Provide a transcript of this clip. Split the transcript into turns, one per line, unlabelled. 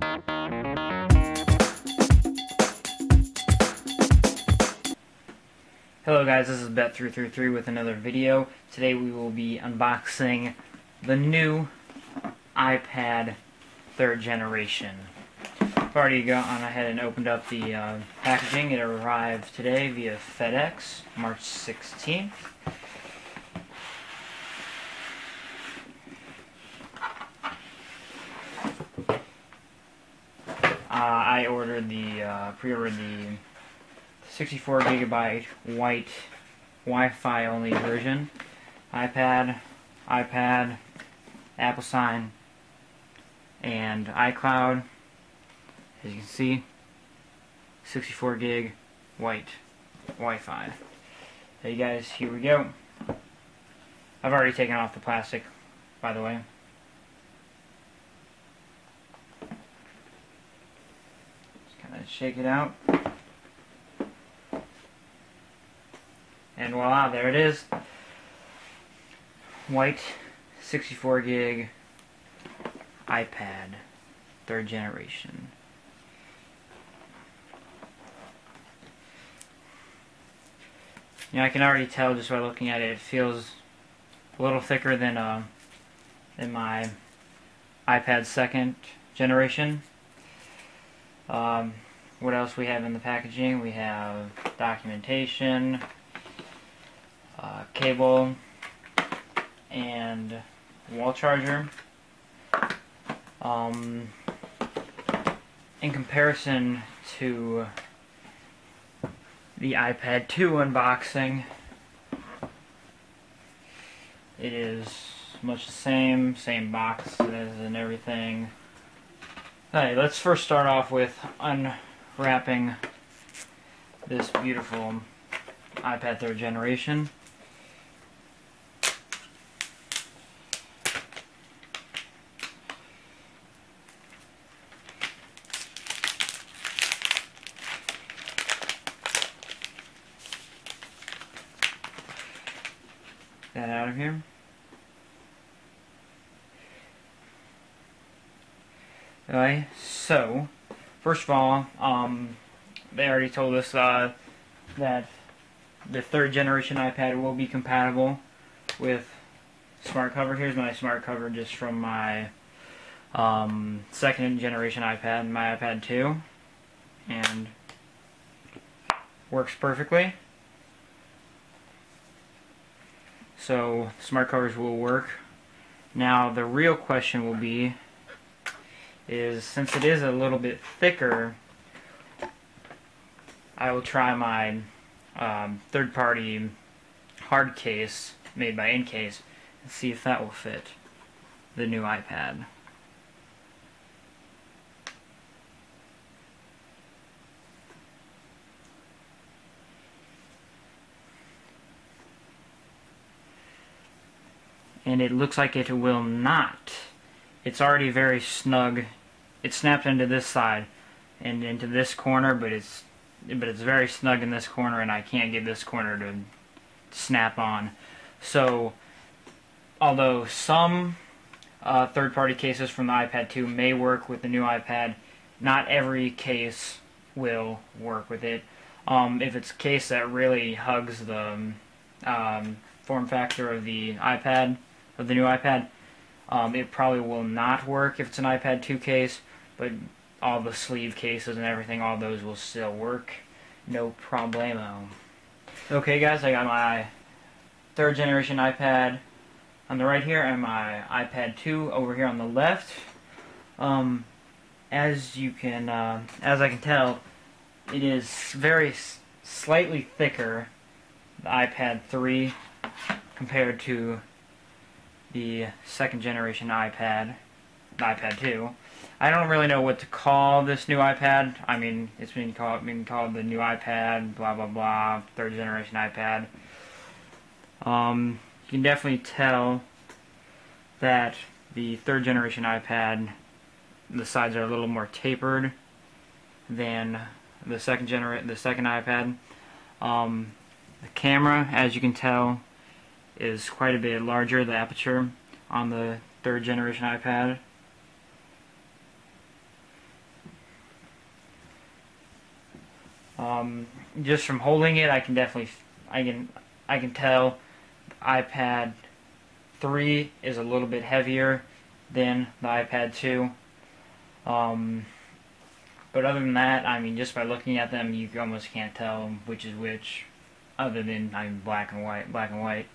Hello guys, this is Bet333 with another video. Today we will be unboxing the new iPad 3rd generation. I've already gone ahead and opened up the packaging. It arrived today via FedEx, March 16th. I ordered pre-ordered the 64 gigabyte white Wi-Fi only version. iPad, Apple sign, and iCloud. As you can see, 64 gig white Wi-Fi. Hey guys, here we go. I've already taken off the plastic, by the way. Just kind of shake it out. And voila, there it is. White 64 gig iPad 3rd generation. You know, I can already tell just by looking at it, it feels a little thicker than my iPad 2nd generation. What else we have in the packaging? We have documentation, cable, and wall charger. In comparison to the iPad 2 unboxing, it is much the same box and everything. Alright, let's first start off with unwrapping this beautiful iPad 3rd generation. That out of here. Okay, so first of all, they already told us that the 3rd generation iPad will be compatible with smart cover. Here's my smart cover just from my 2nd generation iPad, my iPad 2, and works perfectly. So smart covers will work. Now the real question will be is, since it is a little bit thicker, I will try my third-party hard case made by Incase and see if that will fit the new iPad. And it looks like it will not. It's already very snug. It snapped into this side and into this corner, but it's very snug in this corner, and I can't get this corner to snap on. So, although some third-party cases from the iPad 2 may work with the new iPad, not every case will work with it. If it's a case that really hugs the form factor of the iPad, of the new iPad, it probably will not work if it's an iPad 2 case, but all the sleeve cases and everything, all those will still work. No problemo. Okay guys, I got my 3rd generation iPad on the right here and my iPad 2 over here on the left. As I can tell, it is very slightly thicker, the iPad 3, compared to the 2nd generation iPad, the iPad 2. I don't really know what to call this new iPad. I mean, it's being called the new iPad, blah blah blah, 3rd generation iPad. You can definitely tell that the 3rd generation iPad, the sides are a little more tapered than the second iPad. The camera, as you can tell, is quite a bit larger, the aperture on the 3rd generation iPad. Just from holding it, I can definitely, I can tell the iPad 3 is a little bit heavier than the iPad 2. But other than that, I mean, just by looking at them, you almost can't tell which is which, other than, I mean, black and white.